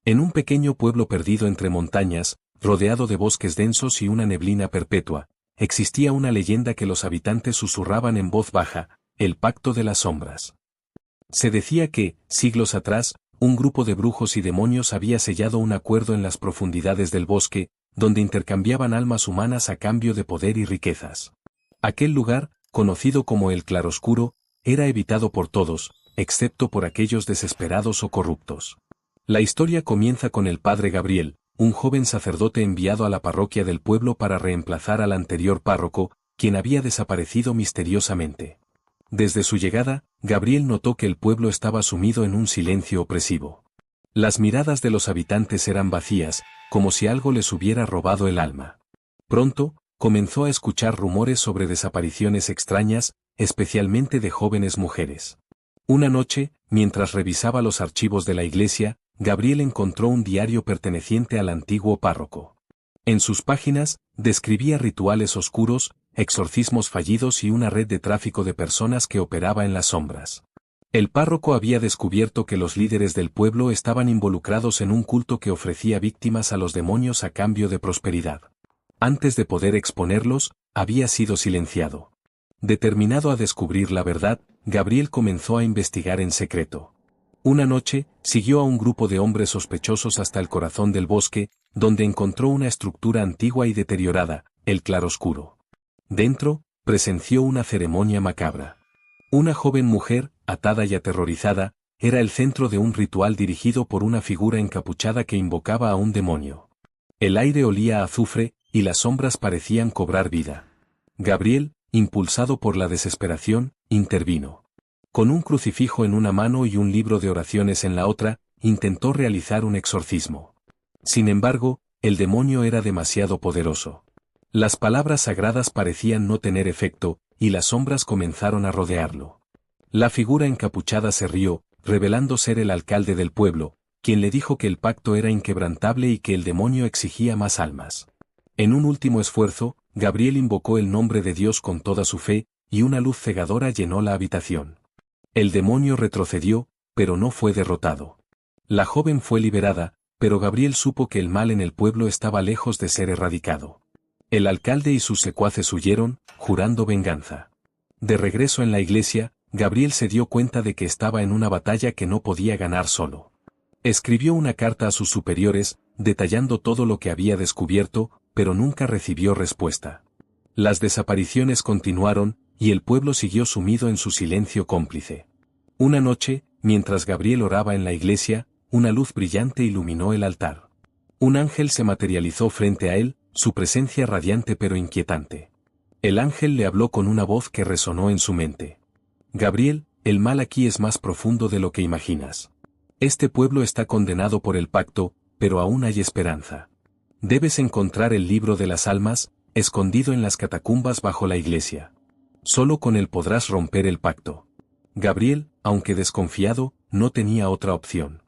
En un pequeño pueblo perdido entre montañas, rodeado de bosques densos y una neblina perpetua, existía una leyenda que los habitantes susurraban en voz baja: el Pacto de las Sombras. Se decía que, siglos atrás, un grupo de brujos y demonios había sellado un acuerdo en las profundidades del bosque, donde intercambiaban almas humanas a cambio de poder y riquezas. Aquel lugar, conocido como el Claroscuro, era evitado por todos, excepto por aquellos desesperados o corruptos. La historia comienza con el padre Gabriel, un joven sacerdote enviado a la parroquia del pueblo para reemplazar al anterior párroco, quien había desaparecido misteriosamente. Desde su llegada, Gabriel notó que el pueblo estaba sumido en un silencio opresivo. Las miradas de los habitantes eran vacías, como si algo les hubiera robado el alma. Pronto, comenzó a escuchar rumores sobre desapariciones extrañas, especialmente de jóvenes mujeres. Una noche, mientras revisaba los archivos de la iglesia, Gabriel encontró un diario perteneciente al antiguo párroco. En sus páginas, describía rituales oscuros, exorcismos fallidos y una red de tráfico de personas que operaba en las sombras. El párroco había descubierto que los líderes del pueblo estaban involucrados en un culto que ofrecía víctimas a los demonios a cambio de prosperidad. Antes de poder exponerlos, había sido silenciado. Determinado a descubrir la verdad, Gabriel comenzó a investigar en secreto. Una noche, siguió a un grupo de hombres sospechosos hasta el corazón del bosque, donde encontró una estructura antigua y deteriorada, el claroscuro. Dentro, presenció una ceremonia macabra. Una joven mujer, atada y aterrorizada, era el centro de un ritual dirigido por una figura encapuchada que invocaba a un demonio. El aire olía a azufre, y las sombras parecían cobrar vida. Gabriel, impulsado por la desesperación, intervino. Con un crucifijo en una mano y un libro de oraciones en la otra, intentó realizar un exorcismo. Sin embargo, el demonio era demasiado poderoso. Las palabras sagradas parecían no tener efecto, y las sombras comenzaron a rodearlo. La figura encapuchada se rió, revelando ser el alcalde del pueblo, quien le dijo que el pacto era inquebrantable y que el demonio exigía más almas. En un último esfuerzo, Gabriel invocó el nombre de Dios con toda su fe, y una luz cegadora llenó la habitación. El demonio retrocedió, pero no fue derrotado. La joven fue liberada, pero Gabriel supo que el mal en el pueblo estaba lejos de ser erradicado. El alcalde y sus secuaces huyeron, jurando venganza. De regreso en la iglesia, Gabriel se dio cuenta de que estaba en una batalla que no podía ganar solo. Escribió una carta a sus superiores, detallando todo lo que había descubierto, pero nunca recibió respuesta. Las desapariciones continuaron, y el pueblo siguió sumido en su silencio cómplice. Una noche, mientras Gabriel oraba en la iglesia, una luz brillante iluminó el altar. Un ángel se materializó frente a él, su presencia radiante pero inquietante. El ángel le habló con una voz que resonó en su mente. Gabriel, el mal aquí es más profundo de lo que imaginas. Este pueblo está condenado por el pacto, pero aún hay esperanza. Debes encontrar el libro de las almas, escondido en las catacumbas bajo la iglesia. Solo con él podrás romper el pacto. Gabriel, aunque desconfiado, no tenía otra opción.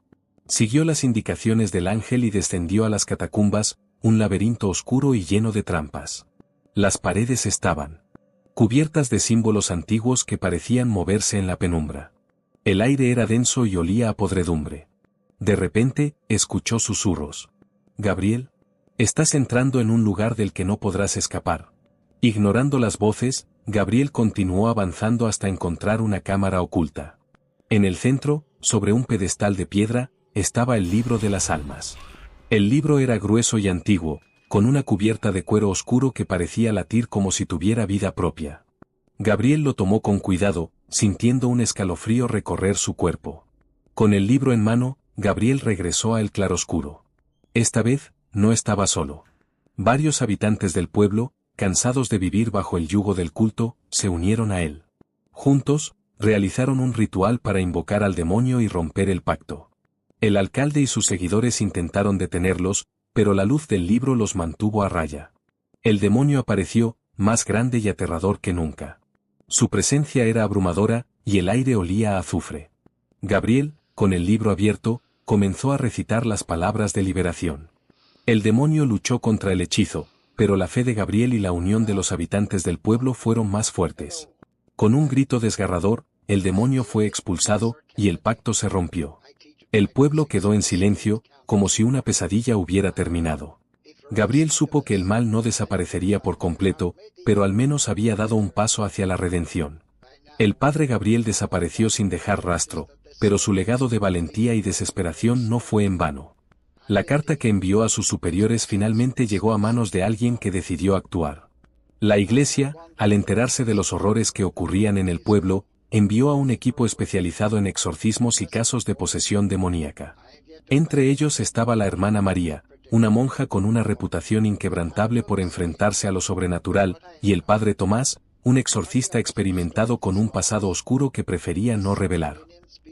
Siguió las indicaciones del ángel y descendió a las catacumbas, un laberinto oscuro y lleno de trampas. Las paredes estaban cubiertas de símbolos antiguos que parecían moverse en la penumbra. El aire era denso y olía a podredumbre. De repente, escuchó susurros. Gabriel, estás entrando en un lugar del que no podrás escapar. Ignorando las voces, Gabriel continuó avanzando hasta encontrar una cámara oculta. En el centro, sobre un pedestal de piedra, estaba el libro de las almas. El libro era grueso y antiguo, con una cubierta de cuero oscuro que parecía latir como si tuviera vida propia. Gabriel lo tomó con cuidado, sintiendo un escalofrío recorrer su cuerpo. Con el libro en mano, Gabriel regresó a el claroscuro. Esta vez, no estaba solo. Varios habitantes del pueblo, cansados de vivir bajo el yugo del culto, se unieron a él. Juntos, realizaron un ritual para invocar al demonio y romper el pacto. El alcalde y sus seguidores intentaron detenerlos, pero la luz del libro los mantuvo a raya. El demonio apareció, más grande y aterrador que nunca. Su presencia era abrumadora, y el aire olía a azufre. Gabriel, con el libro abierto, comenzó a recitar las palabras de liberación. El demonio luchó contra el hechizo, pero la fe de Gabriel y la unión de los habitantes del pueblo fueron más fuertes. Con un grito desgarrador, el demonio fue expulsado, y el pacto se rompió. El pueblo quedó en silencio, como si una pesadilla hubiera terminado. Gabriel supo que el mal no desaparecería por completo, pero al menos había dado un paso hacia la redención. El padre Gabriel desapareció sin dejar rastro, pero su legado de valentía y desesperación no fue en vano. La carta que envió a sus superiores finalmente llegó a manos de alguien que decidió actuar. La iglesia, al enterarse de los horrores que ocurrían en el pueblo, envió a un equipo especializado en exorcismos y casos de posesión demoníaca. Entre ellos estaba la hermana María, una monja con una reputación inquebrantable por enfrentarse a lo sobrenatural, y el padre Tomás, un exorcista experimentado con un pasado oscuro que prefería no revelar.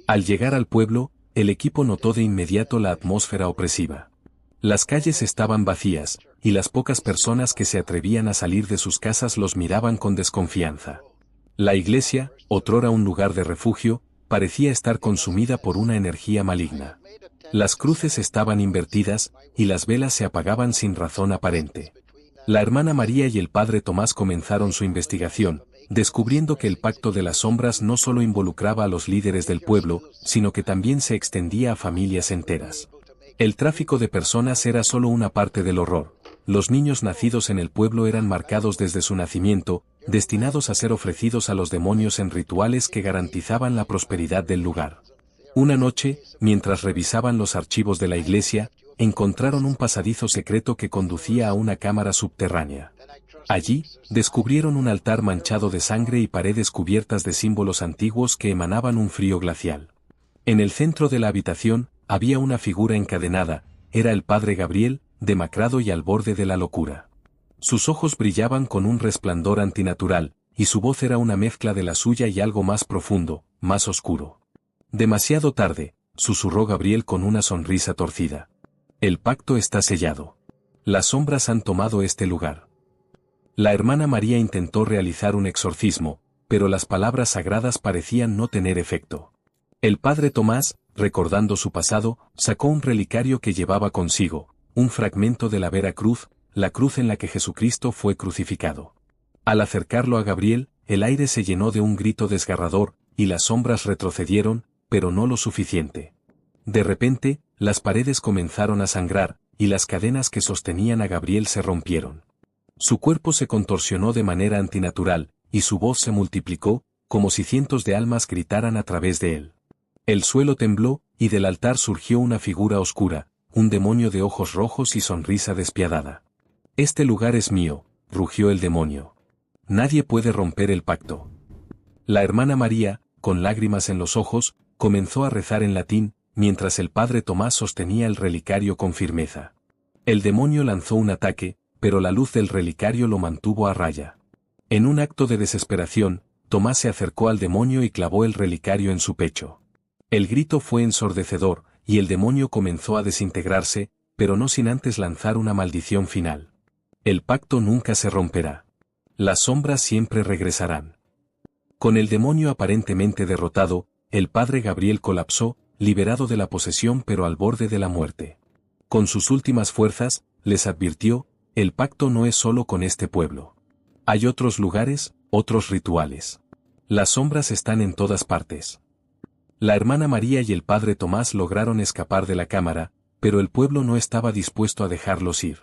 Al llegar al pueblo, el equipo notó de inmediato la atmósfera opresiva. Las calles estaban vacías, y las pocas personas que se atrevían a salir de sus casas los miraban con desconfianza. La iglesia, otrora un lugar de refugio, parecía estar consumida por una energía maligna. Las cruces estaban invertidas, y las velas se apagaban sin razón aparente. La hermana María y el padre Tomás comenzaron su investigación, descubriendo que el pacto de las sombras no solo involucraba a los líderes del pueblo, sino que también se extendía a familias enteras. El tráfico de personas era solo una parte del horror. Los niños nacidos en el pueblo eran marcados desde su nacimiento, destinados a ser ofrecidos a los demonios en rituales que garantizaban la prosperidad del lugar. Una noche, mientras revisaban los archivos de la iglesia, encontraron un pasadizo secreto que conducía a una cámara subterránea. Allí, descubrieron un altar manchado de sangre y paredes cubiertas de símbolos antiguos que emanaban un frío glacial. En el centro de la habitación, había una figura encadenada, era el padre Gabriel, demacrado y al borde de la locura. Sus ojos brillaban con un resplandor antinatural, y su voz era una mezcla de la suya y algo más profundo, más oscuro. Demasiado tarde, susurró Gabriel con una sonrisa torcida. El pacto está sellado. Las sombras han tomado este lugar. La hermana María intentó realizar un exorcismo, pero las palabras sagradas parecían no tener efecto. El padre Tomás, recordando su pasado, sacó un relicario que llevaba consigo, un fragmento de la Vera Cruz, la cruz en la que Jesucristo fue crucificado. Al acercarlo a Gabriel, el aire se llenó de un grito desgarrador, y las sombras retrocedieron, pero no lo suficiente. De repente, las paredes comenzaron a sangrar, y las cadenas que sostenían a Gabriel se rompieron. Su cuerpo se contorsionó de manera antinatural, y su voz se multiplicó, como si cientos de almas gritaran a través de él. El suelo tembló, y del altar surgió una figura oscura, un demonio de ojos rojos y sonrisa despiadada. «Este lugar es mío», rugió el demonio. «Nadie puede romper el pacto». La hermana María, con lágrimas en los ojos, comenzó a rezar en latín, mientras el padre Tomás sostenía el relicario con firmeza. El demonio lanzó un ataque, pero la luz del relicario lo mantuvo a raya. En un acto de desesperación, Tomás se acercó al demonio y clavó el relicario en su pecho. El grito fue ensordecedor, y el demonio comenzó a desintegrarse, pero no sin antes lanzar una maldición final. El pacto nunca se romperá. Las sombras siempre regresarán. Con el demonio aparentemente derrotado, el padre Gabriel colapsó, liberado de la posesión pero al borde de la muerte. Con sus últimas fuerzas, les advirtió, el pacto no es solo con este pueblo. Hay otros lugares, otros rituales. Las sombras están en todas partes. La hermana María y el padre Tomás lograron escapar de la cámara, pero el pueblo no estaba dispuesto a dejarlos ir.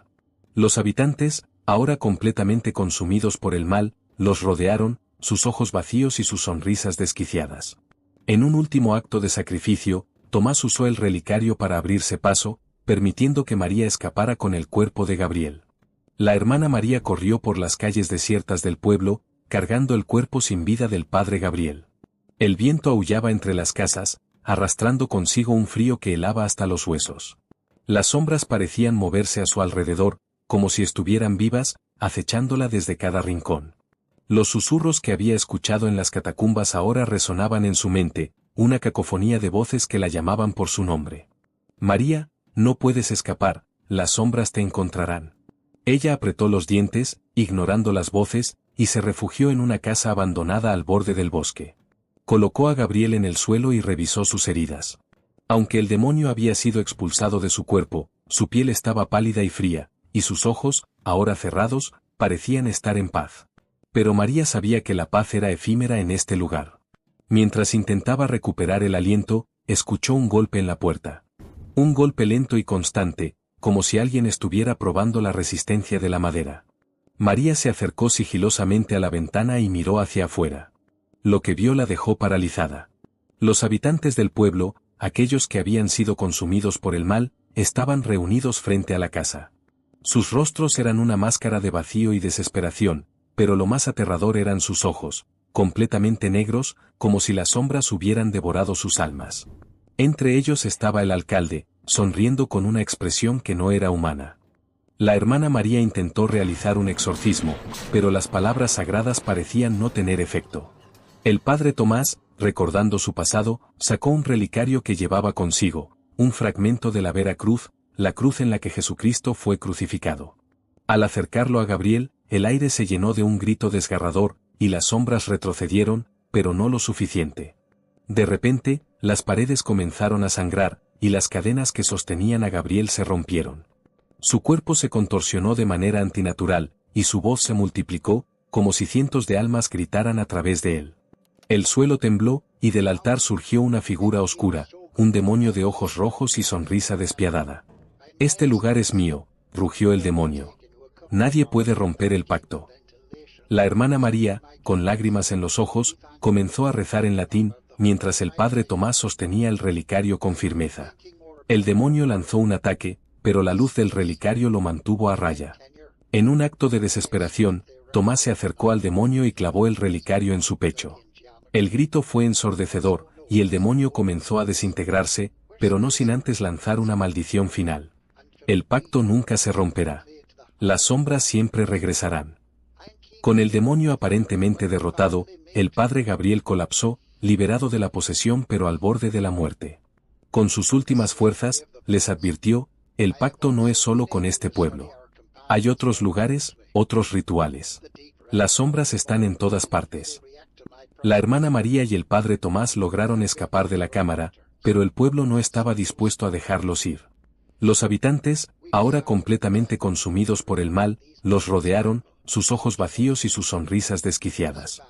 Los habitantes, ahora completamente consumidos por el mal, los rodearon, sus ojos vacíos y sus sonrisas desquiciadas. En un último acto de sacrificio, Tomás usó el relicario para abrirse paso, permitiendo que María escapara con el cuerpo de Gabriel. La hermana María corrió por las calles desiertas del pueblo, cargando el cuerpo sin vida del padre Gabriel. El viento aullaba entre las casas, arrastrando consigo un frío que helaba hasta los huesos. Las sombras parecían moverse a su alrededor, como si estuvieran vivas, acechándola desde cada rincón. Los susurros que había escuchado en las catacumbas ahora resonaban en su mente, una cacofonía de voces que la llamaban por su nombre. «María, no puedes escapar, las sombras te encontrarán». Ella apretó los dientes, ignorando las voces, y se refugió en una casa abandonada al borde del bosque. Colocó a Gabriel en el suelo y revisó sus heridas. Aunque el demonio había sido expulsado de su cuerpo, su piel estaba pálida y fría, y sus ojos, ahora cerrados, parecían estar en paz. Pero María sabía que la paz era efímera en este lugar. Mientras intentaba recuperar el aliento, escuchó un golpe en la puerta. Un golpe lento y constante, como si alguien estuviera probando la resistencia de la madera. María se acercó sigilosamente a la ventana y miró hacia afuera. Lo que vio la dejó paralizada. Los habitantes del pueblo, aquellos que habían sido consumidos por el mal, estaban reunidos frente a la casa. Sus rostros eran una máscara de vacío y desesperación, pero lo más aterrador eran sus ojos, completamente negros, como si las sombras hubieran devorado sus almas. Entre ellos estaba el alcalde, sonriendo con una expresión que no era humana. La hermana María intentó realizar un exorcismo, pero las palabras sagradas parecían no tener efecto. El padre Tomás, recordando su pasado, sacó un relicario que llevaba consigo, un fragmento de la Vera Cruz, la cruz en la que Jesucristo fue crucificado. Al acercarlo a Gabriel, el aire se llenó de un grito desgarrador, y las sombras retrocedieron, pero no lo suficiente. De repente, las paredes comenzaron a sangrar, y las cadenas que sostenían a Gabriel se rompieron. Su cuerpo se contorsionó de manera antinatural, y su voz se multiplicó, como si cientos de almas gritaran a través de él. El suelo tembló, y del altar surgió una figura oscura, un demonio de ojos rojos y sonrisa despiadada. «Este lugar es mío», rugió el demonio. «Nadie puede romper el pacto». La hermana María, con lágrimas en los ojos, comenzó a rezar en latín, mientras el padre Tomás sostenía el relicario con firmeza. El demonio lanzó un ataque, pero la luz del relicario lo mantuvo a raya. En un acto de desesperación, Tomás se acercó al demonio y clavó el relicario en su pecho. El grito fue ensordecedor, y el demonio comenzó a desintegrarse, pero no sin antes lanzar una maldición final. El pacto nunca se romperá. Las sombras siempre regresarán. Con el demonio aparentemente derrotado, el padre Gabriel colapsó, liberado de la posesión pero al borde de la muerte. Con sus últimas fuerzas, les advirtió, el pacto no es solo con este pueblo. Hay otros lugares, otros rituales. Las sombras están en todas partes. La hermana María y el padre Tomás lograron escapar de la cámara, pero el pueblo no estaba dispuesto a dejarlos ir. Los habitantes, ahora completamente consumidos por el mal, los rodearon, sus ojos vacíos y sus sonrisas desquiciadas.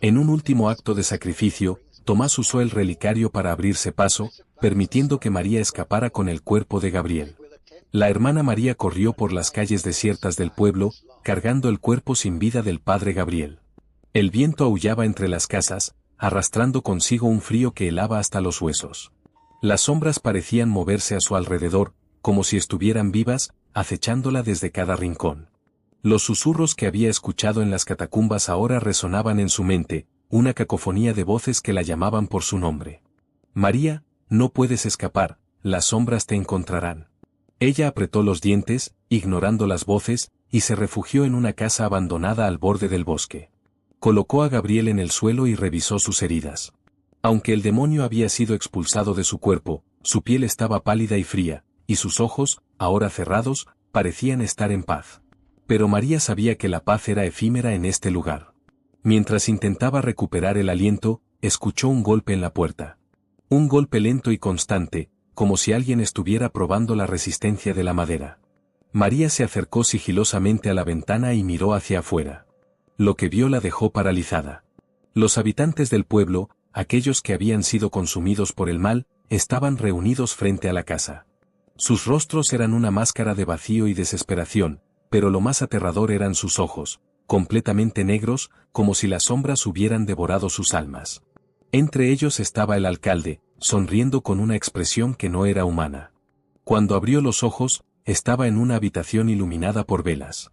En un último acto de sacrificio, Tomás usó el relicario para abrirse paso, permitiendo que María escapara con el cuerpo de Gabriel. La hermana María corrió por las calles desiertas del pueblo, cargando el cuerpo sin vida del padre Gabriel. El viento aullaba entre las casas, arrastrando consigo un frío que helaba hasta los huesos. Las sombras parecían moverse a su alrededor, como si estuvieran vivas, acechándola desde cada rincón. Los susurros que había escuchado en las catacumbas ahora resonaban en su mente, una cacofonía de voces que la llamaban por su nombre. «María, no puedes escapar, las sombras te encontrarán». Ella apretó los dientes, ignorando las voces, y se refugió en una casa abandonada al borde del bosque. Colocó a Gabriel en el suelo y revisó sus heridas. Aunque el demonio había sido expulsado de su cuerpo, su piel estaba pálida y fría, y sus ojos, ahora cerrados, parecían estar en paz. Pero María sabía que la paz era efímera en este lugar. Mientras intentaba recuperar el aliento, escuchó un golpe en la puerta. Un golpe lento y constante, como si alguien estuviera probando la resistencia de la madera. María se acercó sigilosamente a la ventana y miró hacia afuera. Lo que vio la dejó paralizada. Los habitantes del pueblo, aquellos que habían sido consumidos por el mal, estaban reunidos frente a la casa. Sus rostros eran una máscara de vacío y desesperación, pero lo más aterrador eran sus ojos, completamente negros, como si las sombras hubieran devorado sus almas. Entre ellos estaba el alcalde, sonriendo con una expresión que no era humana. Cuando abrió los ojos, estaba en una habitación iluminada por velas.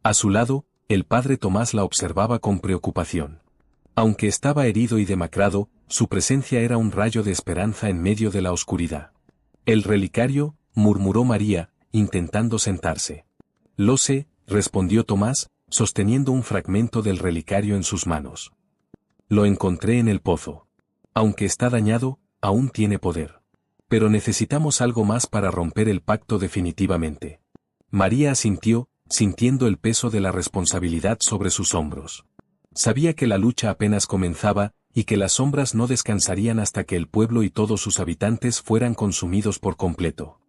A su lado, el padre Tomás la observaba con preocupación. Aunque estaba herido y demacrado, su presencia era un rayo de esperanza en medio de la oscuridad. «El relicario», murmuró María, intentando sentarse. «Lo sé», respondió Tomás, sosteniendo un fragmento del relicario en sus manos. «Lo encontré en el pozo. Aunque está dañado, aún tiene poder. Pero necesitamos algo más para romper el pacto definitivamente». María asintió, sintiendo el peso de la responsabilidad sobre sus hombros. Sabía que la lucha apenas comenzaba, y que las sombras no descansarían hasta que el pueblo y todos sus habitantes fueran consumidos por completo.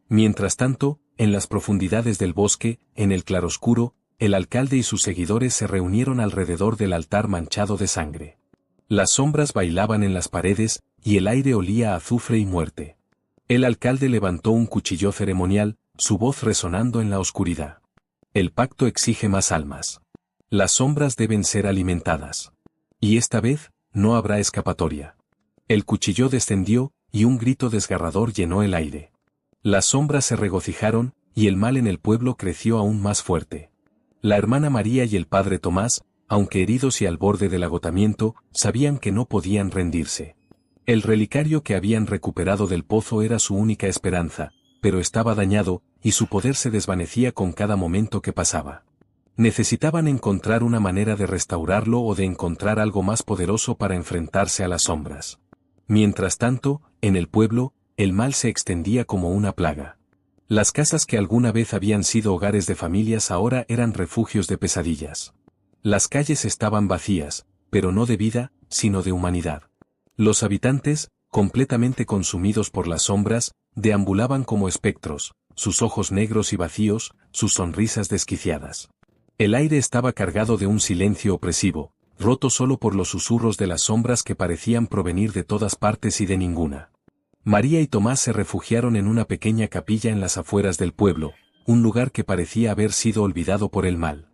Mientras tanto, en las profundidades del bosque, en el claroscuro, el alcalde y sus seguidores se reunieron alrededor del altar manchado de sangre. Las sombras bailaban en las paredes, y el aire olía a azufre y muerte. El alcalde levantó un cuchillo ceremonial, su voz resonando en la oscuridad. El pacto exige más almas. Las sombras deben ser alimentadas. Y esta vez, no habrá escapatoria. El cuchillo descendió, y un grito desgarrador llenó el aire. Las sombras se regocijaron, y el mal en el pueblo creció aún más fuerte. La hermana María y el padre Tomás, aunque heridos y al borde del agotamiento, sabían que no podían rendirse. El relicario que habían recuperado del pozo era su única esperanza, pero estaba dañado, y su poder se desvanecía con cada momento que pasaba. Necesitaban encontrar una manera de restaurarlo o de encontrar algo más poderoso para enfrentarse a las sombras. Mientras tanto, en el pueblo, el mal se extendía como una plaga. Las casas que alguna vez habían sido hogares de familias ahora eran refugios de pesadillas. Las calles estaban vacías, pero no de vida, sino de humanidad. Los habitantes, completamente consumidos por las sombras, deambulaban como espectros, sus ojos negros y vacíos, sus sonrisas desquiciadas. El aire estaba cargado de un silencio opresivo, roto solo por los susurros de las sombras que parecían provenir de todas partes y de ninguna. María y Tomás se refugiaron en una pequeña capilla en las afueras del pueblo, un lugar que parecía haber sido olvidado por el mal.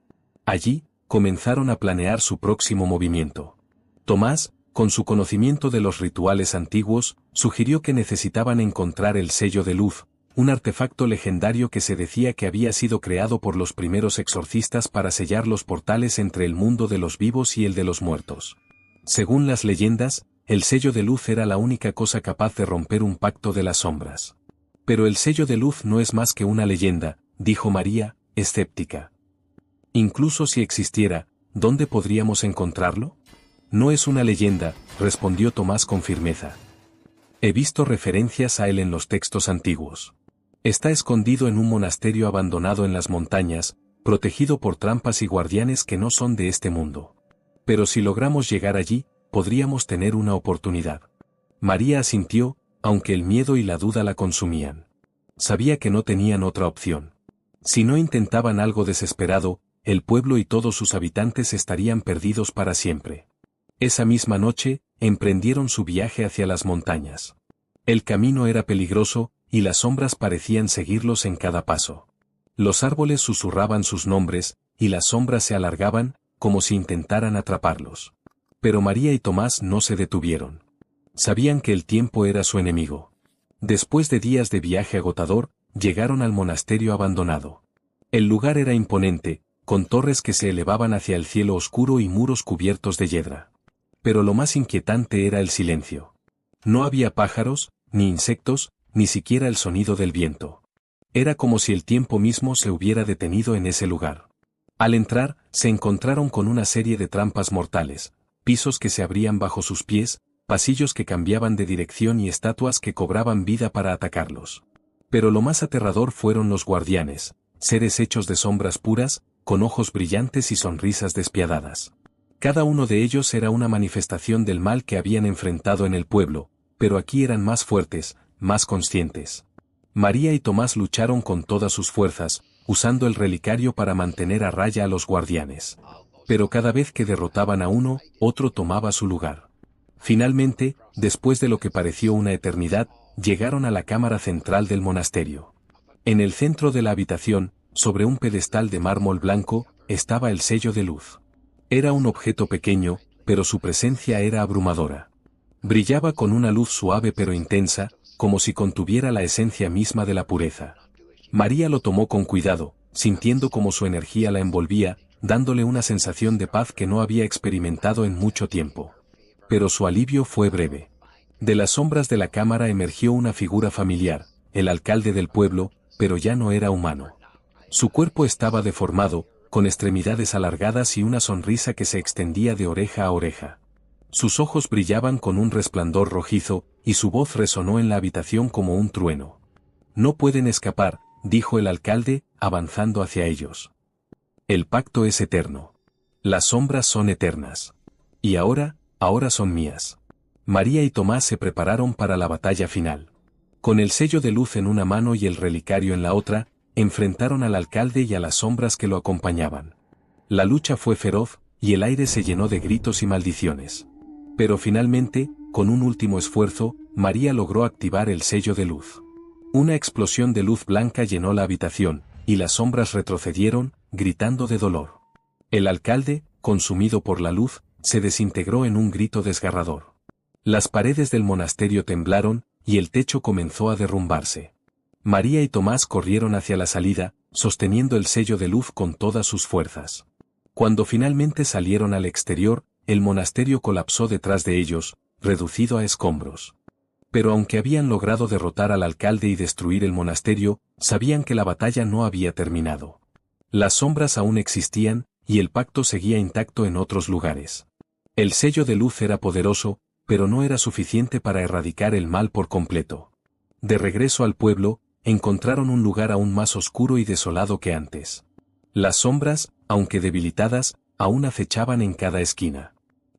Allí, comenzaron a planear su próximo movimiento. Tomás, con su conocimiento de los rituales antiguos, sugirió que necesitaban encontrar el sello de luz, un artefacto legendario que se decía que había sido creado por los primeros exorcistas para sellar los portales entre el mundo de los vivos y el de los muertos. Según las leyendas, el sello de luz era la única cosa capaz de romper un pacto de las sombras. Pero el sello de luz no es más que una leyenda, dijo María, escéptica. Incluso si existiera, ¿dónde podríamos encontrarlo? No es una leyenda, respondió Tomás con firmeza. He visto referencias a él en los textos antiguos. Está escondido en un monasterio abandonado en las montañas, protegido por trampas y guardianes que no son de este mundo. Pero si logramos llegar allí, podríamos tener una oportunidad. María asintió, aunque el miedo y la duda la consumían. Sabía que no tenían otra opción. Si no intentaban algo desesperado, el pueblo y todos sus habitantes estarían perdidos para siempre. Esa misma noche, emprendieron su viaje hacia las montañas. El camino era peligroso, y las sombras parecían seguirlos en cada paso. Los árboles susurraban sus nombres, y las sombras se alargaban, como si intentaran atraparlos. Pero María y Tomás no se detuvieron. Sabían que el tiempo era su enemigo. Después de días de viaje agotador, llegaron al monasterio abandonado. El lugar era imponente, con torres que se elevaban hacia el cielo oscuro y muros cubiertos de hiedra. Pero lo más inquietante era el silencio. No había pájaros, ni insectos, ni siquiera el sonido del viento. Era como si el tiempo mismo se hubiera detenido en ese lugar. Al entrar, se encontraron con una serie de trampas mortales, pisos que se abrían bajo sus pies, pasillos que cambiaban de dirección y estatuas que cobraban vida para atacarlos. Pero lo más aterrador fueron los guardianes, seres hechos de sombras puras, con ojos brillantes y sonrisas despiadadas. Cada uno de ellos era una manifestación del mal que habían enfrentado en el pueblo, pero aquí eran más fuertes, más conscientes. María y Tomás lucharon con todas sus fuerzas, usando el relicario para mantener a raya a los guardianes. Pero cada vez que derrotaban a uno, otro tomaba su lugar. Finalmente, después de lo que pareció una eternidad, llegaron a la cámara central del monasterio. En el centro de la habitación, sobre un pedestal de mármol blanco, estaba el sello de luz. Era un objeto pequeño, pero su presencia era abrumadora. Brillaba con una luz suave pero intensa, como si contuviera la esencia misma de la pureza. María lo tomó con cuidado, sintiendo como su energía la envolvía, dándole una sensación de paz que no había experimentado en mucho tiempo. Pero su alivio fue breve. De las sombras de la cámara emergió una figura familiar, el alcalde del pueblo, pero ya no era humano. Su cuerpo estaba deformado, con extremidades alargadas y una sonrisa que se extendía de oreja a oreja. Sus ojos brillaban con un resplandor rojizo, y su voz resonó en la habitación como un trueno. «No pueden escapar», dijo el alcalde, avanzando hacia ellos. «El pacto es eterno. Las sombras son eternas. Y ahora son mías». María y Tomás se prepararon para la batalla final. Con el sello de luz en una mano y el relicario en la otra, enfrentaron al alcalde y a las sombras que lo acompañaban. La lucha fue feroz, y el aire se llenó de gritos y maldiciones. Pero finalmente, con un último esfuerzo, María logró activar el sello de luz. Una explosión de luz blanca llenó la habitación, y las sombras retrocedieron, gritando de dolor. El alcalde, consumido por la luz, se desintegró en un grito desgarrador. Las paredes del monasterio temblaron, y el techo comenzó a derrumbarse. María y Tomás corrieron hacia la salida, sosteniendo el sello de luz con todas sus fuerzas. Cuando finalmente salieron al exterior, el monasterio colapsó detrás de ellos, reducido a escombros. Pero aunque habían logrado derrotar al alcalde y destruir el monasterio, sabían que la batalla no había terminado. Las sombras aún existían, y el pacto seguía intacto en otros lugares. El sello de luz era poderoso, pero no era suficiente para erradicar el mal por completo. De regreso al pueblo, encontraron un lugar aún más oscuro y desolado que antes. Las sombras, aunque debilitadas, aún acechaban en cada esquina.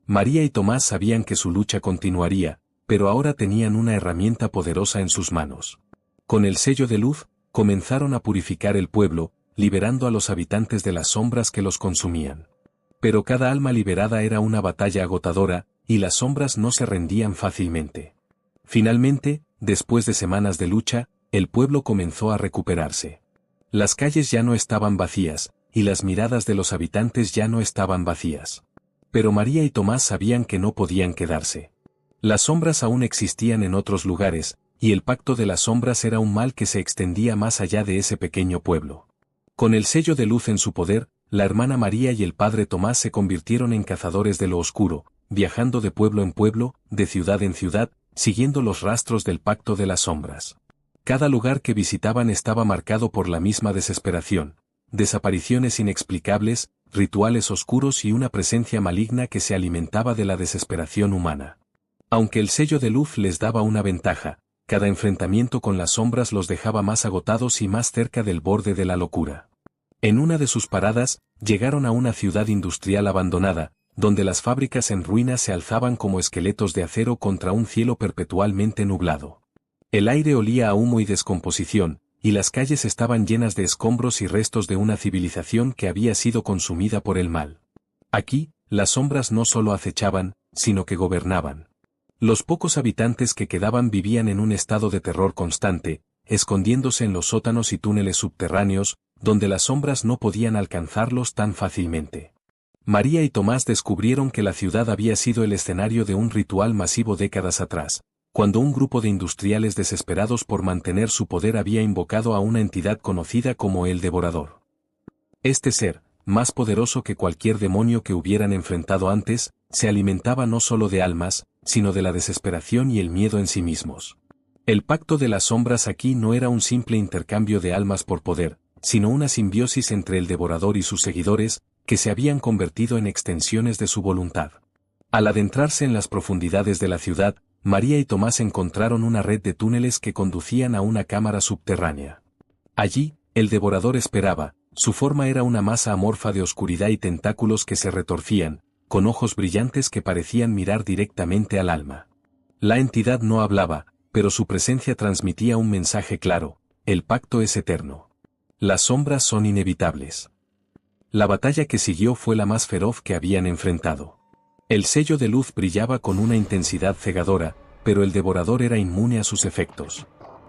María y Tomás sabían que su lucha continuaría, pero ahora tenían una herramienta poderosa en sus manos. Con el sello de luz, comenzaron a purificar el pueblo, liberando a los habitantes de las sombras que los consumían. Pero cada alma liberada era una batalla agotadora, y las sombras no se rendían fácilmente. Finalmente, después de semanas de lucha, el pueblo comenzó a recuperarse. Las calles ya no estaban vacías, y las miradas de los habitantes ya no estaban vacías. Pero María y Tomás sabían que no podían quedarse. Las sombras aún existían en otros lugares, y el pacto de las sombras era un mal que se extendía más allá de ese pequeño pueblo. Con el sello de luz en su poder, la hermana María y el padre Tomás se convirtieron en cazadores de lo oscuro, viajando de pueblo en pueblo, de ciudad en ciudad, siguiendo los rastros del pacto de las sombras. Cada lugar que visitaban estaba marcado por la misma desesperación, desapariciones inexplicables, rituales oscuros y una presencia maligna que se alimentaba de la desesperación humana. Aunque el sello de luz les daba una ventaja, cada enfrentamiento con las sombras los dejaba más agotados y más cerca del borde de la locura. En una de sus paradas, llegaron a una ciudad industrial abandonada, donde las fábricas en ruinas se alzaban como esqueletos de acero contra un cielo perpetualmente nublado. El aire olía a humo y descomposición, y las calles estaban llenas de escombros y restos de una civilización que había sido consumida por el mal. Aquí, las sombras no solo acechaban, sino que gobernaban. Los pocos habitantes que quedaban vivían en un estado de terror constante, escondiéndose en los sótanos y túneles subterráneos, donde las sombras no podían alcanzarlos tan fácilmente. María y Tomás descubrieron que la ciudad había sido el escenario de un ritual masivo décadas atrás, cuando un grupo de industriales desesperados por mantener su poder había invocado a una entidad conocida como el Devorador. Este ser, más poderoso que cualquier demonio que hubieran enfrentado antes, se alimentaba no solo de almas, sino de la desesperación y el miedo en sí mismos. El pacto de las sombras aquí no era un simple intercambio de almas por poder, sino una simbiosis entre el Devorador y sus seguidores, que se habían convertido en extensiones de su voluntad. Al adentrarse en las profundidades de la ciudad, María y Tomás encontraron una red de túneles que conducían a una cámara subterránea. Allí, el Devorador esperaba. Su forma era una masa amorfa de oscuridad y tentáculos que se retorcían, con ojos brillantes que parecían mirar directamente al alma. La entidad no hablaba, pero su presencia transmitía un mensaje claro: el pacto es eterno. Las sombras son inevitables. La batalla que siguió fue la más feroz que habían enfrentado. El sello de luz brillaba con una intensidad cegadora, pero el Devorador era inmune a sus efectos.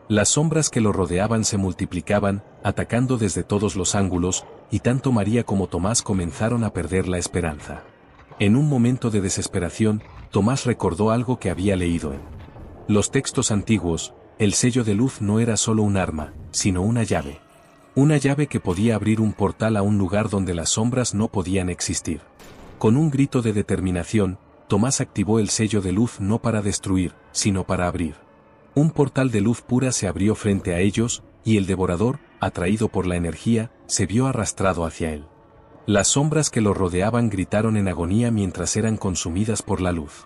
Las sombras que lo rodeaban se multiplicaban, atacando desde todos los ángulos, y tanto María como Tomás comenzaron a perder la esperanza. En un momento de desesperación, Tomás recordó algo que había leído en los textos antiguos: el sello de luz no era solo un arma, sino una llave. Una llave que podía abrir un portal a un lugar donde las sombras no podían existir. Con un grito de determinación, Tomás activó el sello de luz no para destruir, sino para abrir. Un portal de luz pura se abrió frente a ellos, y el Devorador, atraído por la energía, se vio arrastrado hacia él. Las sombras que lo rodeaban gritaron en agonía mientras eran consumidas por la luz.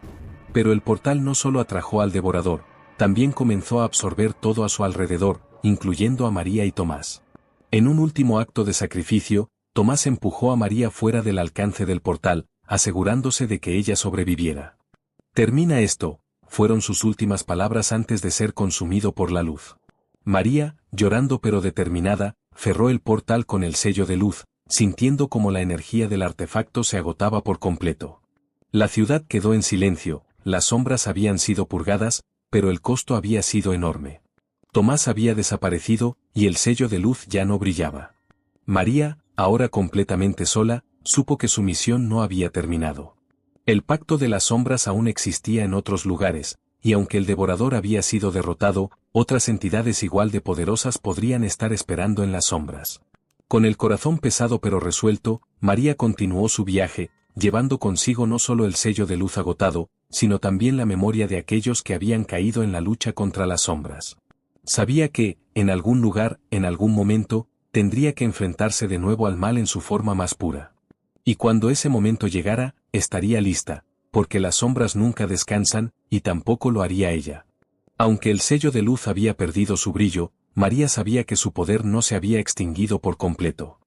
Pero el portal no solo atrajo al Devorador, también comenzó a absorber todo a su alrededor, incluyendo a María y Tomás. En un último acto de sacrificio, Tomás empujó a María fuera del alcance del portal, asegurándose de que ella sobreviviera. «Termina esto», fueron sus últimas palabras antes de ser consumido por la luz. María, llorando pero determinada, cerró el portal con el sello de luz, sintiendo como la energía del artefacto se agotaba por completo. La ciudad quedó en silencio, las sombras habían sido purgadas, pero el costo había sido enorme. Tomás había desaparecido, y el sello de luz ya no brillaba. María, ahora completamente sola, supo que su misión no había terminado. El pacto de las sombras aún existía en otros lugares, y aunque el devorador había sido derrotado, otras entidades igual de poderosas podrían estar esperando en las sombras. Con el corazón pesado pero resuelto, María continuó su viaje, llevando consigo no solo el sello de luz agotado, sino también la memoria de aquellos que habían caído en la lucha contra las sombras. Sabía que, en algún lugar, en algún momento, tendría que enfrentarse de nuevo al mal en su forma más pura. Y cuando ese momento llegara, estaría lista, porque las sombras nunca descansan, y tampoco lo haría ella. Aunque el sello de luz había perdido su brillo, María sabía que su poder no se había extinguido por completo.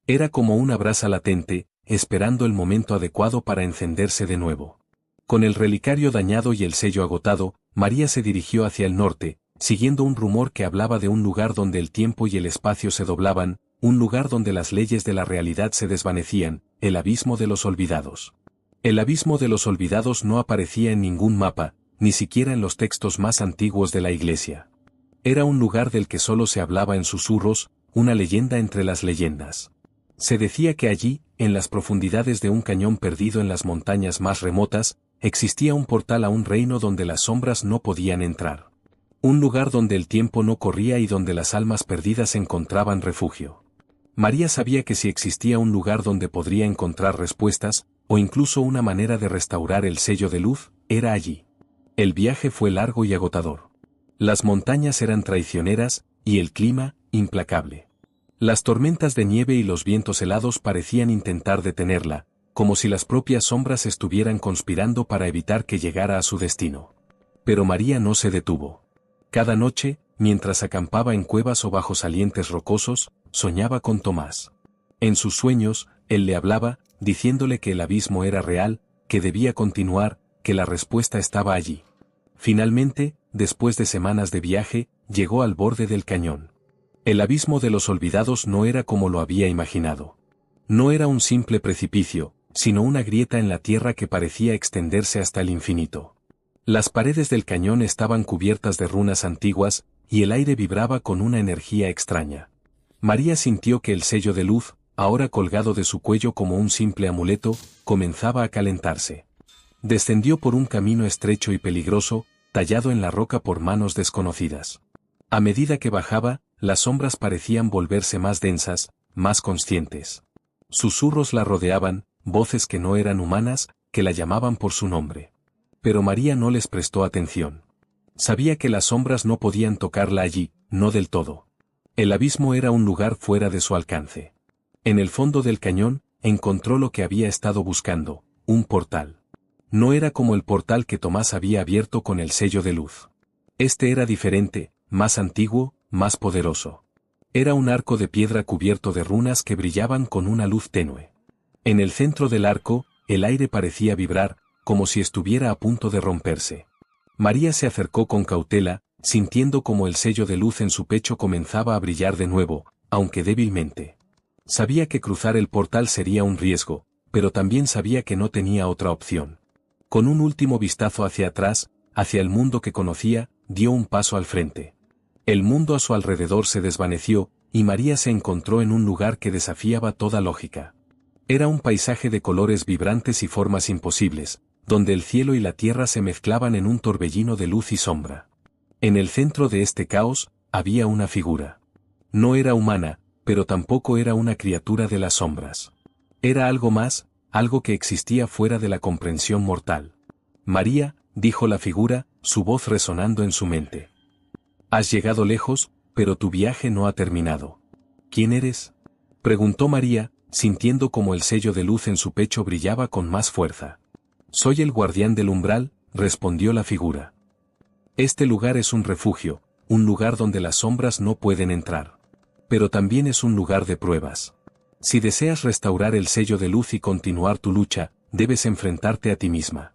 Era como una brasa latente, esperando el momento adecuado para encenderse de nuevo. Con el relicario dañado y el sello agotado, María se dirigió hacia el norte, siguiendo un rumor que hablaba de un lugar donde el tiempo y el espacio se doblaban, un lugar donde las leyes de la realidad se desvanecían, el abismo de los olvidados. El abismo de los olvidados no aparecía en ningún mapa, ni siquiera en los textos más antiguos de la Iglesia. Era un lugar del que solo se hablaba en susurros, una leyenda entre las leyendas. Se decía que allí, en las profundidades de un cañón perdido en las montañas más remotas, existía un portal a un reino donde las sombras no podían entrar. Un lugar donde el tiempo no corría y donde las almas perdidas encontraban refugio. María sabía que si existía un lugar donde podría encontrar respuestas, o incluso una manera de restaurar el sello de luz, era allí. El viaje fue largo y agotador. Las montañas eran traicioneras, y el clima, implacable. Las tormentas de nieve y los vientos helados parecían intentar detenerla, como si las propias sombras estuvieran conspirando para evitar que llegara a su destino. Pero María no se detuvo. Cada noche, mientras acampaba en cuevas o bajo salientes rocosos, soñaba con Tomás. En sus sueños, él le hablaba, diciéndole que el abismo era real, que debía continuar, que la respuesta estaba allí. Finalmente, después de semanas de viaje, llegó al borde del cañón. El abismo de los olvidados no era como lo había imaginado. No era un simple precipicio, sino una grieta en la tierra que parecía extenderse hasta el infinito. Las paredes del cañón estaban cubiertas de runas antiguas, y el aire vibraba con una energía extraña. María sintió que el sello de luz, ahora colgado de su cuello como un simple amuleto, comenzaba a calentarse. Descendió por un camino estrecho y peligroso, tallado en la roca por manos desconocidas. A medida que bajaba, las sombras parecían volverse más densas, más conscientes. Susurros la rodeaban, voces que no eran humanas, que la llamaban por su nombre. Pero María no les prestó atención. Sabía que las sombras no podían tocarla allí, no del todo. El abismo era un lugar fuera de su alcance. En el fondo del cañón, encontró lo que había estado buscando, un portal. No era como el portal que Tomás había abierto con el sello de luz. Este era diferente, más antiguo, más poderoso. Era un arco de piedra cubierto de runas que brillaban con una luz tenue. En el centro del arco, el aire parecía vibrar, como si estuviera a punto de romperse. María se acercó con cautela, sintiendo como el sello de luz en su pecho comenzaba a brillar de nuevo, aunque débilmente. Sabía que cruzar el portal sería un riesgo, pero también sabía que no tenía otra opción. Con un último vistazo hacia atrás, hacia el mundo que conocía, dio un paso al frente. El mundo a su alrededor se desvaneció, y María se encontró en un lugar que desafiaba toda lógica. Era un paisaje de colores vibrantes y formas imposibles, donde el cielo y la tierra se mezclaban en un torbellino de luz y sombra. En el centro de este caos, había una figura. No era humana, pero tampoco era una criatura de las sombras. Era algo más, algo que existía fuera de la comprensión mortal. María, dijo la figura, su voz resonando en su mente. Has llegado lejos, pero tu viaje no ha terminado. ¿Quién eres? Preguntó María, sintiendo como el sello de luz en su pecho brillaba con más fuerza. Soy el guardián del umbral, respondió la figura. Este lugar es un refugio, un lugar donde las sombras no pueden entrar. Pero también es un lugar de pruebas. Si deseas restaurar el sello de luz y continuar tu lucha, debes enfrentarte a ti misma.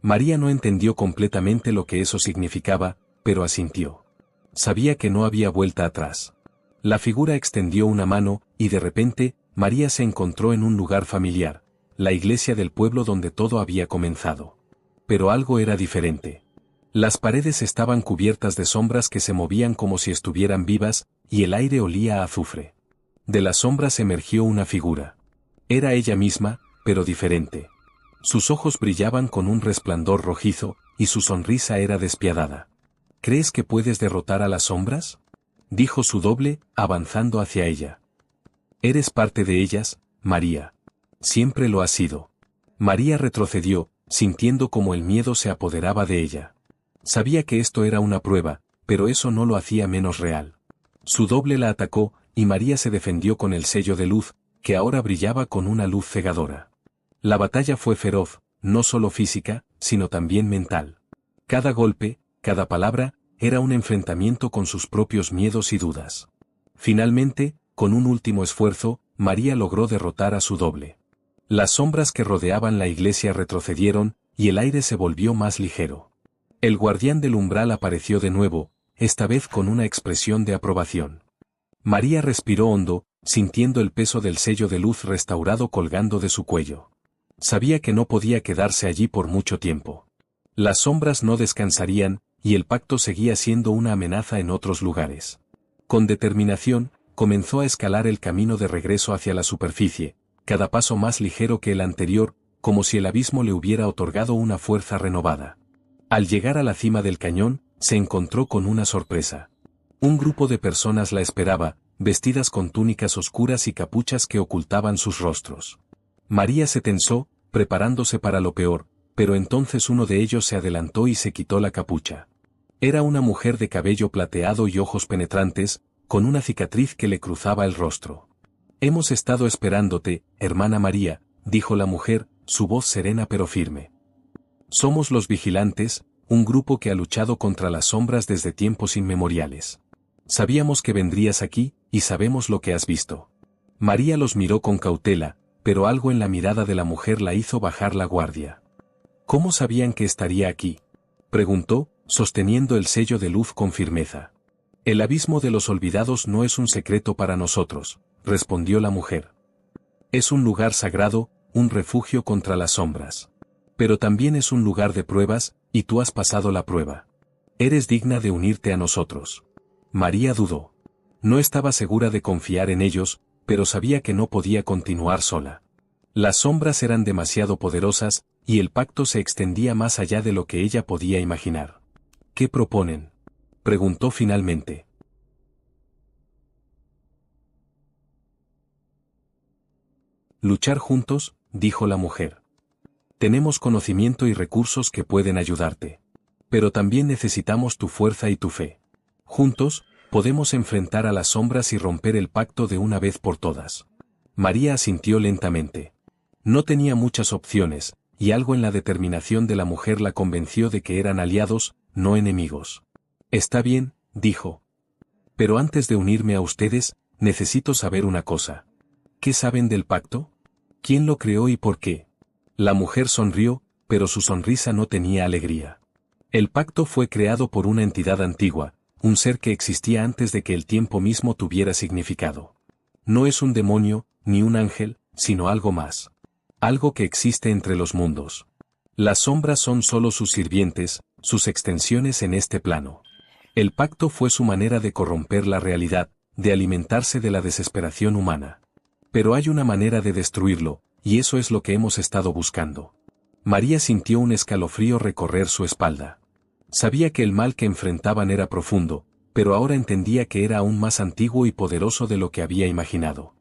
María no entendió completamente lo que eso significaba, pero asintió. Sabía que no había vuelta atrás. La figura extendió una mano, y de repente, María se encontró en un lugar familiar, la iglesia del pueblo donde todo había comenzado. pero algo era diferente. Las paredes estaban cubiertas de sombras que se movían como si estuvieran vivas, y el aire olía a azufre. De las sombras emergió una figura. Era ella misma, pero diferente. Sus ojos brillaban con un resplandor rojizo, y su sonrisa era despiadada. ¿Crees que puedes derrotar a las sombras?, dijo su doble, avanzando hacia ella. Eres parte de ellas, María. Siempre lo has sido. María retrocedió, sintiendo como el miedo se apoderaba de ella. Sabía que esto era una prueba, pero eso no lo hacía menos real. Su doble la atacó, y María se defendió con el sello de luz, que ahora brillaba con una luz cegadora. La batalla fue feroz, no solo física, sino también mental. Cada golpe, cada palabra, era un enfrentamiento con sus propios miedos y dudas. Finalmente, con un último esfuerzo, María logró derrotar a su doble. Las sombras que rodeaban la iglesia retrocedieron, y el aire se volvió más ligero. El guardián del umbral apareció de nuevo, esta vez con una expresión de aprobación. María respiró hondo, sintiendo el peso del sello de luz restaurado colgando de su cuello. Sabía que no podía quedarse allí por mucho tiempo. Las sombras no descansarían, y el pacto seguía siendo una amenaza en otros lugares. Con determinación, comenzó a escalar el camino de regreso hacia la superficie, cada paso más ligero que el anterior, como si el abismo le hubiera otorgado una fuerza renovada. Al llegar a la cima del cañón, se encontró con una sorpresa. Un grupo de personas la esperaba, vestidas con túnicas oscuras y capuchas que ocultaban sus rostros. María se tensó, preparándose para lo peor, pero entonces uno de ellos se adelantó y se quitó la capucha. Era una mujer de cabello plateado y ojos penetrantes, con una cicatriz que le cruzaba el rostro. «Hemos estado esperándote, hermana María», dijo la mujer, su voz serena pero firme. «Somos los vigilantes, un grupo que ha luchado contra las sombras desde tiempos inmemoriales. Sabíamos que vendrías aquí, y sabemos lo que has visto». María los miró con cautela, pero algo en la mirada de la mujer la hizo bajar la guardia. «¿Cómo sabían que estaría aquí?», preguntó, sosteniendo el sello de luz con firmeza. «El abismo de los olvidados no es un secreto para nosotros», respondió la mujer. «Es un lugar sagrado, un refugio contra las sombras. Pero también es un lugar de pruebas, y tú has pasado la prueba. Eres digna de unirte a nosotros». María dudó. No estaba segura de confiar en ellos, pero sabía que no podía continuar sola. Las sombras eran demasiado poderosas, y el pacto se extendía más allá de lo que ella podía imaginar. «¿Qué proponen?», preguntó finalmente. «Luchar juntos», dijo la mujer. «Tenemos conocimiento y recursos que pueden ayudarte. Pero también necesitamos tu fuerza y tu fe. Juntos, podemos enfrentar a las sombras y romper el pacto de una vez por todas». María asintió lentamente. No tenía muchas opciones, y algo en la determinación de la mujer la convenció de que eran aliados, no enemigos. «Está bien», dijo. «Pero antes de unirme a ustedes, necesito saber una cosa. ¿Qué saben del pacto? ¿Quién lo creó y por qué?». La mujer sonrió, pero su sonrisa no tenía alegría. «El pacto fue creado por una entidad antigua, un ser que existía antes de que el tiempo mismo tuviera significado. No es un demonio, ni un ángel, sino algo más. Algo que existe entre los mundos. Las sombras son solo sus sirvientes, sus extensiones en este plano. El pacto fue su manera de corromper la realidad, de alimentarse de la desesperación humana. Pero hay una manera de destruirlo, y eso es lo que hemos estado buscando». María sintió un escalofrío recorrer su espalda. Sabía que el mal que enfrentaban era profundo, pero ahora entendía que era aún más antiguo y poderoso de lo que había imaginado.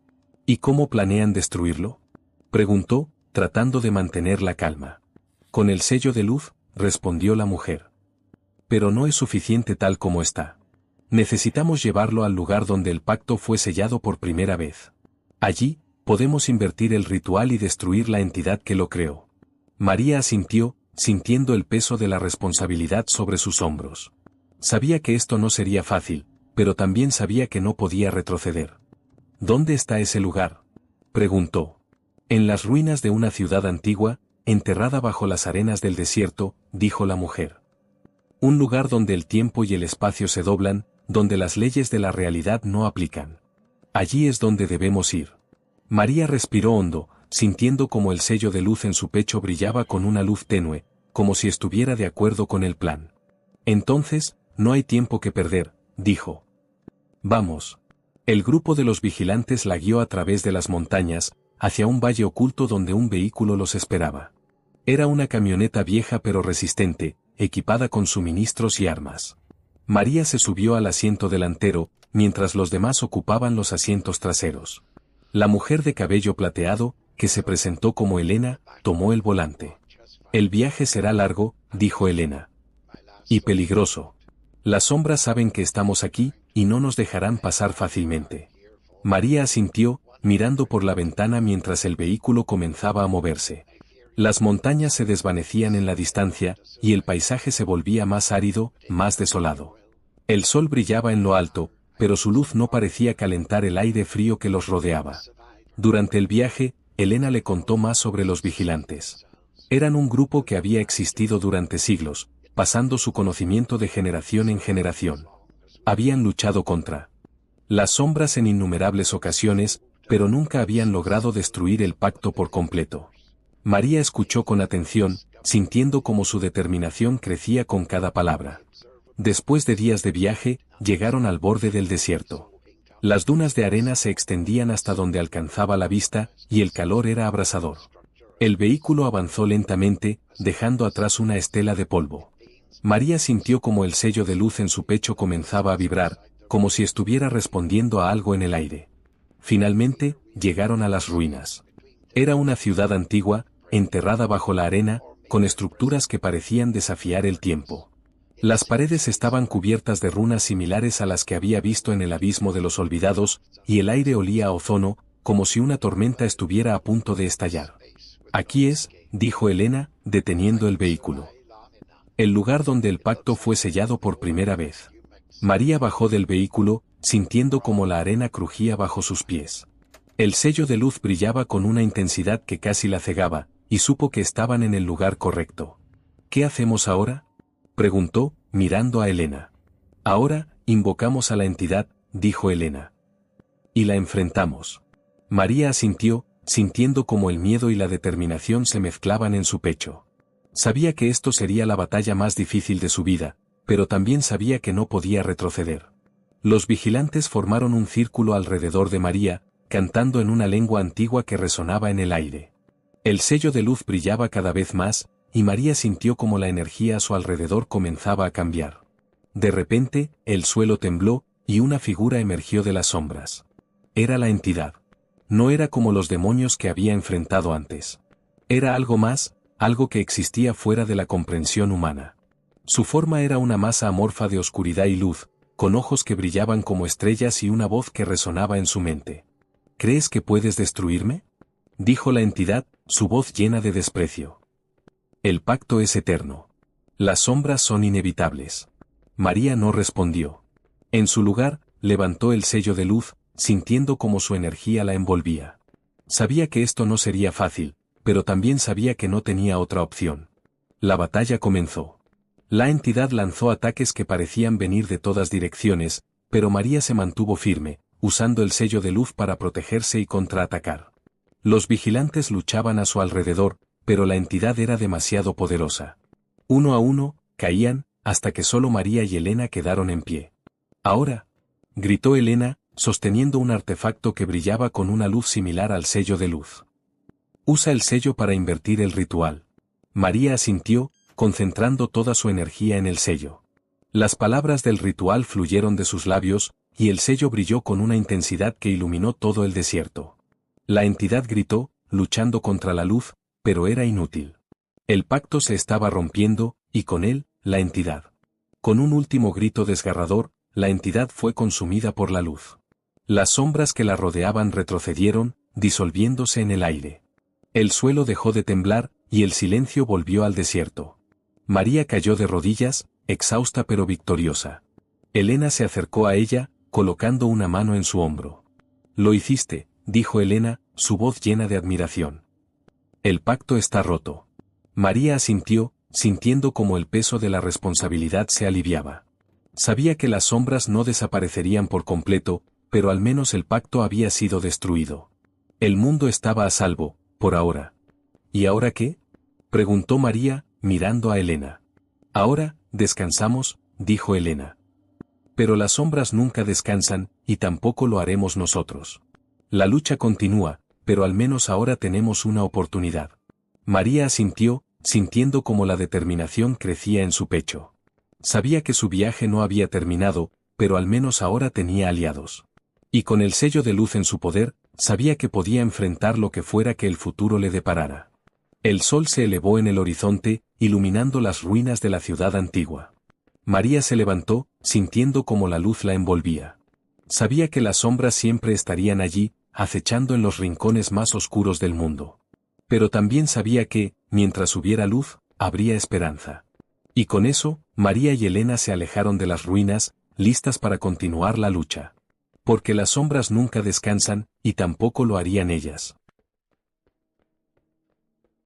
«¿Y cómo planean destruirlo?», preguntó, tratando de mantener la calma. «Con el sello de luz», respondió la mujer. «Pero no es suficiente tal como está. Necesitamos llevarlo al lugar donde el pacto fue sellado por primera vez. Allí, podemos invertir el ritual y destruir la entidad que lo creó». María asintió, sintiendo el peso de la responsabilidad sobre sus hombros. Sabía que esto no sería fácil, pero también sabía que no podía retroceder. «¿Dónde está ese lugar?», preguntó. «En las ruinas de una ciudad antigua, enterrada bajo las arenas del desierto», dijo la mujer. «Un lugar donde el tiempo y el espacio se doblan, donde las leyes de la realidad no aplican. Allí es donde debemos ir». María respiró hondo, sintiendo como el sello de luz en su pecho brillaba con una luz tenue, como si estuviera de acuerdo con el plan. Entonces, no hay tiempo que perder, dijo. Vamos. El grupo de los vigilantes la guió a través de las montañas, hacia un valle oculto donde un vehículo los esperaba. Era una camioneta vieja pero resistente, equipada con suministros y armas. María se subió al asiento delantero, mientras los demás ocupaban los asientos traseros. La mujer de cabello plateado, que se presentó como Elena, tomó el volante. El viaje será largo, dijo Elena. Y peligroso. Las sombras saben que estamos aquí, y no nos dejarán pasar fácilmente. María asintió, mirando por la ventana mientras el vehículo comenzaba a moverse. Las montañas se desvanecían en la distancia, y el paisaje se volvía más árido, más desolado. El sol brillaba en lo alto, pero su luz no parecía calentar el aire frío que los rodeaba. Durante el viaje, Elena le contó más sobre los vigilantes. Eran un grupo que había existido durante siglos, pasando su conocimiento de generación en generación. Habían luchado contra las sombras en innumerables ocasiones, pero nunca habían logrado destruir el pacto por completo. María escuchó con atención, sintiendo cómo su determinación crecía con cada palabra. Después de días de viaje, llegaron al borde del desierto. Las dunas de arena se extendían hasta donde alcanzaba la vista, y el calor era abrasador. El vehículo avanzó lentamente, dejando atrás una estela de polvo. María sintió como el sello de luz en su pecho comenzaba a vibrar, como si estuviera respondiendo a algo en el aire. Finalmente, llegaron a las ruinas. Era una ciudad antigua, enterrada bajo la arena, con estructuras que parecían desafiar el tiempo. Las paredes estaban cubiertas de runas similares a las que había visto en el abismo de los olvidados, y el aire olía a ozono, como si una tormenta estuviera a punto de estallar. Aquí es, dijo Elena, deteniendo el vehículo. El lugar donde el pacto fue sellado por primera vez. María bajó del vehículo, sintiendo como la arena crujía bajo sus pies. El sello de luz brillaba con una intensidad que casi la cegaba, y supo que estaban en el lugar correcto. ¿Qué hacemos ahora?, preguntó, mirando a Elena. Ahora, invocamos a la entidad, dijo Elena. Y la enfrentamos. María asintió, sintiendo como el miedo y la determinación se mezclaban en su pecho. Sabía que esto sería la batalla más difícil de su vida, pero también sabía que no podía retroceder. Los vigilantes formaron un círculo alrededor de María, cantando en una lengua antigua que resonaba en el aire. El sello de luz brillaba cada vez más, y María sintió como la energía a su alrededor comenzaba a cambiar. De repente, el suelo tembló, y una figura emergió de las sombras. Era la entidad. No era como los demonios que había enfrentado antes. Era algo más, algo que existía fuera de la comprensión humana. Su forma era una masa amorfa de oscuridad y luz, con ojos que brillaban como estrellas y una voz que resonaba en su mente. ¿Crees que puedes destruirme?, dijo la entidad, su voz llena de desprecio. El pacto es eterno. Las sombras son inevitables. María no respondió. En su lugar, levantó el sello de luz, sintiendo como su energía la envolvía. Sabía que esto no sería fácil, pero también sabía que no tenía otra opción. La batalla comenzó. La entidad lanzó ataques que parecían venir de todas direcciones, pero María se mantuvo firme, usando el sello de luz para protegerse y contraatacar. Los vigilantes luchaban a su alrededor, pero la entidad era demasiado poderosa. Uno a uno, caían, hasta que solo María y Elena quedaron en pie. «Ahora», gritó Elena, sosteniendo un artefacto que brillaba con una luz similar al sello de luz. «Usa el sello para invertir el ritual». María asintió, concentrando toda su energía en el sello. Las palabras del ritual fluyeron de sus labios, y el sello brilló con una intensidad que iluminó todo el desierto. La entidad gritó, luchando contra la luz, pero era inútil. El pacto se estaba rompiendo, y con él, la entidad. Con un último grito desgarrador, la entidad fue consumida por la luz. Las sombras que la rodeaban retrocedieron, disolviéndose en el aire. El suelo dejó de temblar, y el silencio volvió al desierto. María cayó de rodillas, exhausta pero victoriosa. Elena se acercó a ella, colocando una mano en su hombro. «Lo hiciste», dijo Elena, su voz llena de admiración. «El pacto está roto». María asintió, sintiendo como el peso de la responsabilidad se aliviaba. Sabía que las sombras no desaparecerían por completo, pero al menos el pacto había sido destruido. El mundo estaba a salvo, por ahora. «¿Y ahora qué?», preguntó María, mirando a Elena. Ahora, descansamos, dijo Elena. Pero las sombras nunca descansan, y tampoco lo haremos nosotros. La lucha continúa, pero al menos ahora tenemos una oportunidad. María asintió, sintiendo como la determinación crecía en su pecho. Sabía que su viaje no había terminado, pero al menos ahora tenía aliados. Y con el sello de luz en su poder, sabía que podía enfrentar lo que fuera que el futuro le deparara. El sol se elevó en el horizonte, iluminando las ruinas de la ciudad antigua. María se levantó, sintiendo como la luz la envolvía. Sabía que las sombras siempre estarían allí, acechando en los rincones más oscuros del mundo. Pero también sabía que, mientras hubiera luz, habría esperanza. Y con eso, María y Elena se alejaron de las ruinas, listas para continuar la lucha. Porque las sombras nunca descansan, y tampoco lo harían ellas.